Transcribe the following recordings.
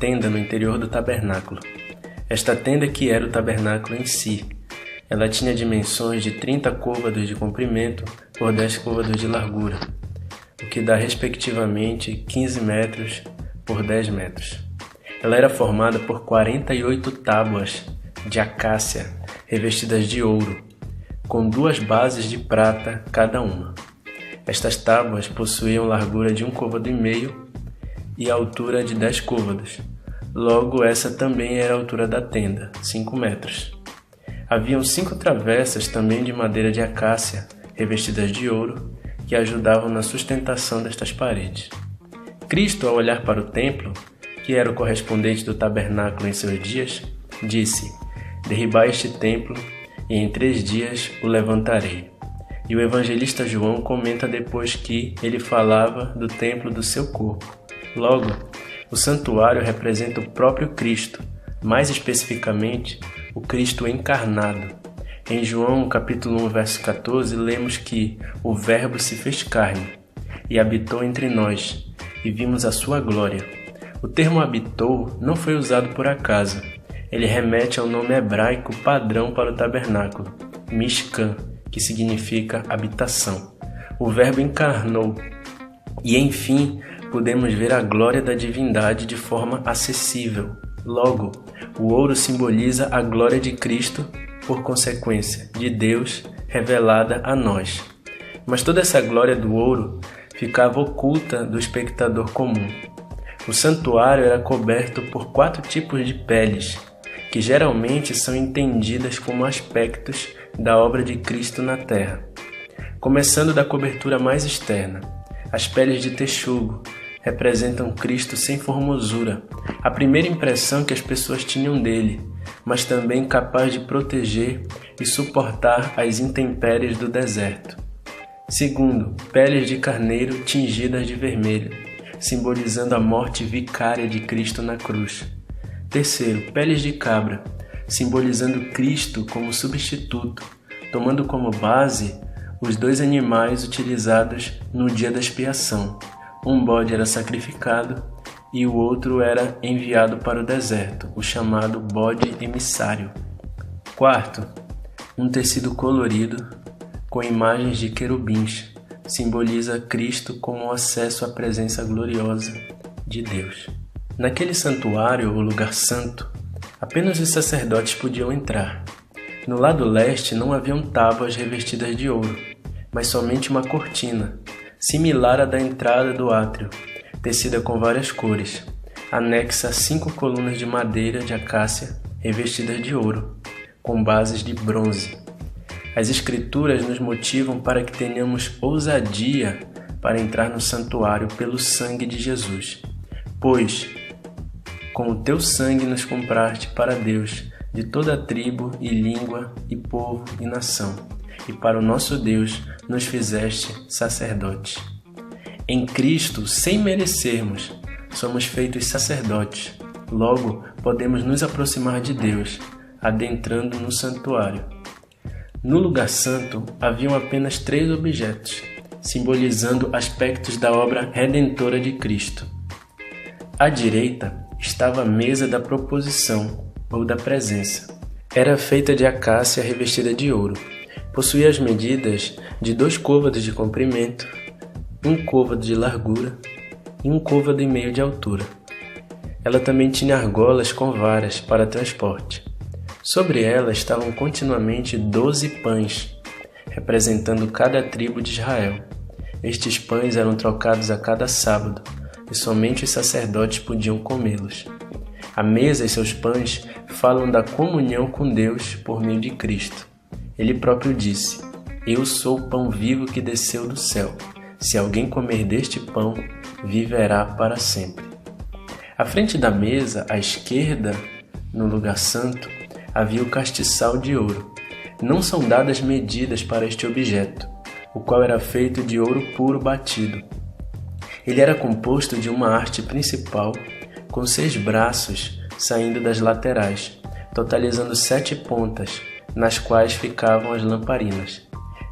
tenda no interior do tabernáculo. Esta tenda que era o tabernáculo em si. Ela tinha dimensões de 30 côvados de comprimento por 10 côvados de largura, o que dá respectivamente 15 metros por 10 metros. Ela era formada por 48 tábuas de acácia revestidas de ouro, com 2 bases de prata cada uma. Estas tábuas possuíam largura de 1 côvado e meio e altura de 10 côvados. Logo, essa também era a altura da tenda, 5 metros. Haviam 5 travessas também de madeira de acácia, revestidas de ouro, que ajudavam na sustentação destas paredes. Cristo, ao olhar para o templo, que era o correspondente do tabernáculo em seus dias, disse: "Derribai este templo, e em 3 dias o levantarei." E o evangelista João comenta depois que ele falava do templo do seu corpo. Logo, o santuário representa o próprio Cristo, mais especificamente, o Cristo encarnado. Em João capítulo 1, verso 14, lemos que o Verbo se fez carne e habitou entre nós, e vimos a sua glória. O termo habitou não foi usado por acaso. Ele remete ao nome hebraico padrão para o tabernáculo, Mishkan, que significa habitação. O Verbo encarnou e, enfim, podemos ver a glória da divindade de forma acessível. Logo, o ouro simboliza a glória de Cristo, por consequência, de Deus revelada a nós. Mas toda essa glória do ouro ficava oculta do espectador comum. O santuário era coberto por 4 tipos de peles, que geralmente são entendidas como aspectos da obra de Cristo na terra. Começando da cobertura mais externa, as peles de texugo representam Cristo sem formosura, a primeira impressão que as pessoas tinham dele, mas também capaz de proteger e suportar as intempéries do deserto. Segundo, peles de carneiro tingidas de vermelho, simbolizando a morte vicária de Cristo na cruz. Terceiro, peles de cabra, simbolizando Cristo como substituto, tomando como base os 2 animais utilizados no dia da expiação. Um bode era sacrificado e o outro era enviado para o deserto, o chamado bode emissário. Quarto, um tecido colorido com imagens de querubins, simboliza Cristo como o acesso à presença gloriosa de Deus. Naquele santuário, ou lugar santo, apenas os sacerdotes podiam entrar. No lado leste não haviam tábuas revestidas de ouro, mas somente uma cortina, similar à da entrada do átrio, tecida com várias cores, anexa a 5 colunas de madeira de acácia revestidas de ouro, com bases de bronze. As Escrituras nos motivam para que tenhamos ousadia para entrar no santuário pelo sangue de Jesus. Pois, com o teu sangue nos compraste para Deus, de toda tribo e língua e povo e nação, e para o nosso Deus nos fizeste sacerdotes. Em Cristo, sem merecermos, somos feitos sacerdotes. Logo, podemos nos aproximar de Deus, adentrando no santuário. No lugar santo, haviam apenas 3 objetos, simbolizando aspectos da obra redentora de Cristo. À direita estava a mesa da proposição, ou da presença. Era feita de acácia revestida de ouro. Possuía as medidas de 2 côvados de comprimento, 1 côvado de largura e 1 côvado e meio de altura. Ela também tinha argolas com varas para transporte. Sobre ela estavam continuamente 12 pães, representando cada tribo de Israel. Estes pães eram trocados a cada sábado, e somente os sacerdotes podiam comê-los. A mesa e seus pães falam da comunhão com Deus por meio de Cristo. Ele próprio disse: "Eu sou o pão vivo que desceu do céu. Se alguém comer deste pão, viverá para sempre." À frente da mesa, à esquerda, no lugar santo, havia o castiçal de ouro. Não são dadas medidas para este objeto, o qual era feito de ouro puro batido. Ele era composto de uma haste principal, com 6 braços saindo das laterais, totalizando 7 pontas, nas quais ficavam as lamparinas.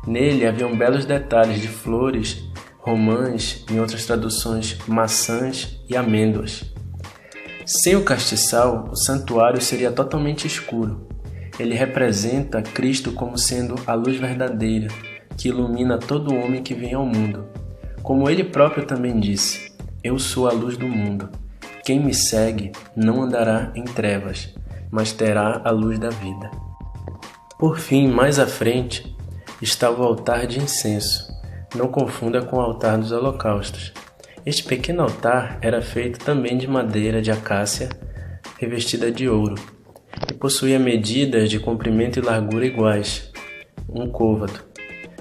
Nele haviam belos detalhes de flores, romãs, em outras traduções, maçãs e amêndoas. Sem o castiçal, o santuário seria totalmente escuro. Ele representa Cristo como sendo a luz verdadeira, que ilumina todo homem que vem ao mundo. Como ele próprio também disse: Eu sou a luz do mundo. Quem me segue não andará em trevas, mas terá a luz da vida. Por fim, mais à frente, estava o altar de incenso. Não confunda com o altar dos holocaustos. Este pequeno altar era feito também de madeira de acácia revestida de ouro e possuía medidas de comprimento e largura iguais, 1 côvado,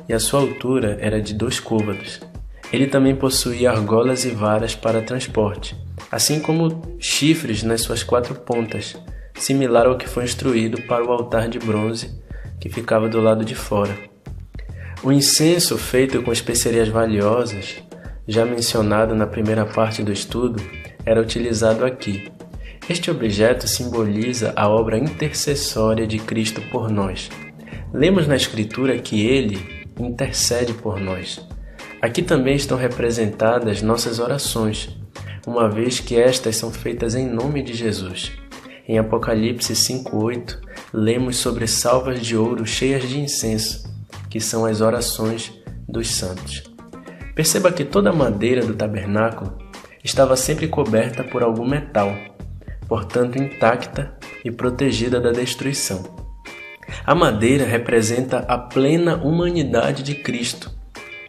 e a sua altura era de 2 côvados. Ele também possuía argolas e varas para transporte, assim como chifres nas suas 4 pontas, similar ao que foi instruído para o altar de bronze que ficava do lado de fora. O incenso, feito com especiarias valiosas, já mencionado na primeira parte do estudo, era utilizado aqui. Este objeto simboliza a obra intercessória de Cristo por nós. Lemos na Escritura que Ele intercede por nós. Aqui também estão representadas nossas orações, uma vez que estas são feitas em nome de Jesus. Em Apocalipse 5:8, lemos sobre salvas de ouro cheias de incenso, que são as orações dos santos. Perceba que toda a madeira do tabernáculo estava sempre coberta por algum metal, portanto intacta e protegida da destruição. A madeira representa a plena humanidade de Cristo,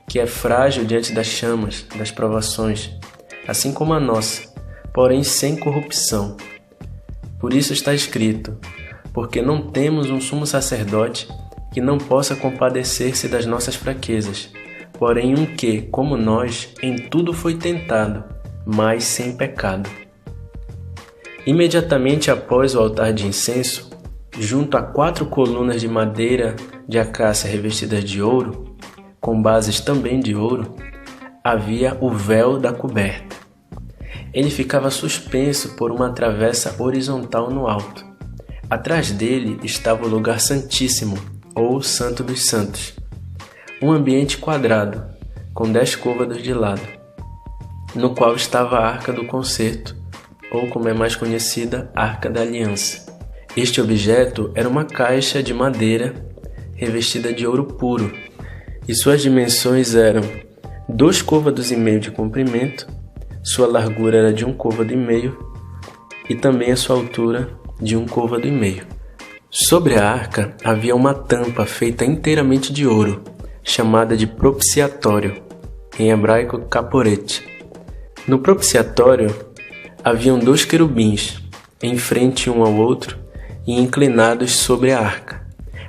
que é frágil diante das chamas, das provações, assim como a nossa, porém sem corrupção. Por isso está escrito: porque não temos um sumo sacerdote que não possa compadecer-se das nossas fraquezas, porém um que, como nós, em tudo foi tentado, mas sem pecado. Imediatamente após o altar de incenso, junto a 4 colunas de madeira de acácia revestidas de ouro, com bases também de ouro, havia o véu da coberta. Ele ficava suspenso por uma travessa horizontal no alto. Atrás dele estava o lugar santíssimo, ou Santo dos Santos, um ambiente quadrado, com 10 côvados de lado, no qual estava a Arca do Concerto, ou como é mais conhecida, Arca da Aliança. Este objeto era uma caixa de madeira revestida de ouro puro, e suas dimensões eram 2 côvados e meio de comprimento, sua largura era de 1 côvado e meio, e também a sua altura de 1 côvado e meio. Sobre a arca havia uma tampa feita inteiramente de ouro, chamada de propiciatório, em hebraico caporete. No propiciatório haviam 2 querubins, em frente um ao outro e inclinados sobre a arca.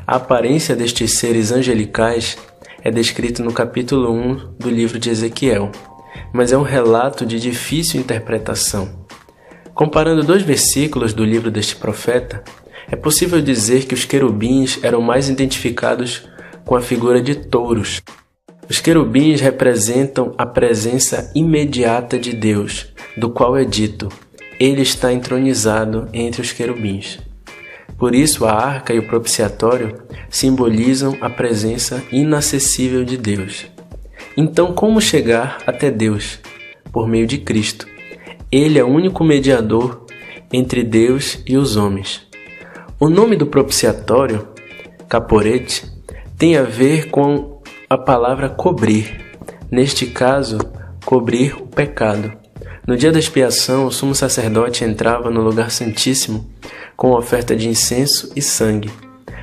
A aparência destes seres angelicais é descrita no capítulo 1 do livro de Ezequiel, mas é um relato de difícil interpretação. Comparando 2 versículos do livro deste profeta, é possível dizer que os querubins eram mais identificados com a figura de touros. Os querubins representam a presença imediata de Deus, do qual é dito: Ele está entronizado entre os querubins. Por isso, a arca e o propiciatório simbolizam a presença inacessível de Deus. Então, como chegar até Deus? Por meio de Cristo. Ele é o único mediador entre Deus e os homens. O nome do propiciatório, caporete, tem a ver com a palavra cobrir. Neste caso, cobrir o pecado. No dia da expiação, o sumo sacerdote entrava no lugar santíssimo com oferta de incenso e sangue,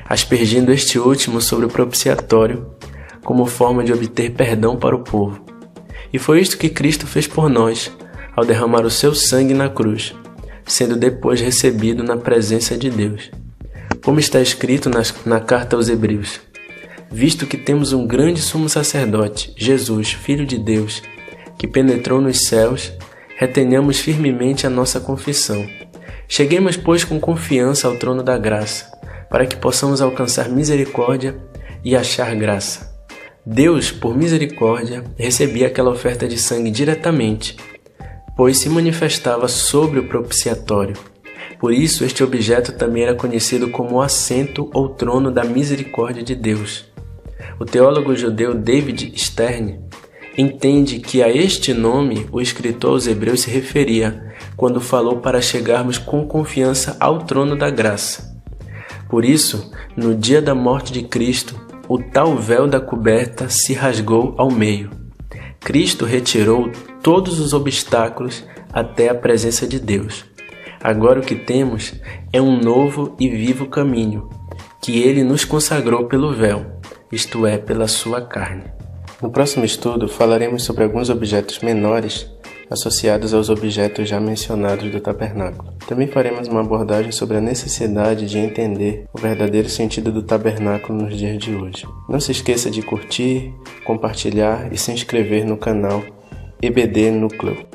aspergindo este último sobre o propiciatório, como forma de obter perdão para o povo. E foi isto que Cristo fez por nós, ao derramar o seu sangue na cruz, sendo depois recebido na presença de Deus. Como está escrito na carta aos Hebreus: visto que temos um grande sumo sacerdote, Jesus, Filho de Deus, que penetrou nos céus, retenhamos firmemente a nossa confissão. Cheguemos, pois, com confiança ao trono da graça, para que possamos alcançar misericórdia e achar graça. Deus, por misericórdia, recebia aquela oferta de sangue diretamente, pois se manifestava sobre o propiciatório. Por isso, este objeto também era conhecido como o assento ou trono da misericórdia de Deus. O teólogo judeu David Stern entende que a este nome o escritor aos Hebreus se referia quando falou para chegarmos com confiança ao trono da graça. Por isso, no dia da morte de Cristo, o tal véu da coberta se rasgou ao meio. Cristo retirou todos os obstáculos até a presença de Deus. Agora o que temos é um novo e vivo caminho, que Ele nos consagrou pelo véu, isto é, pela sua carne. No próximo estudo, falaremos sobre alguns objetos menores associados aos objetos já mencionados do tabernáculo. Também faremos uma abordagem sobre a necessidade de entender o verdadeiro sentido do tabernáculo nos dias de hoje. Não se esqueça de curtir, compartilhar e se inscrever no canal EBD Núcleo.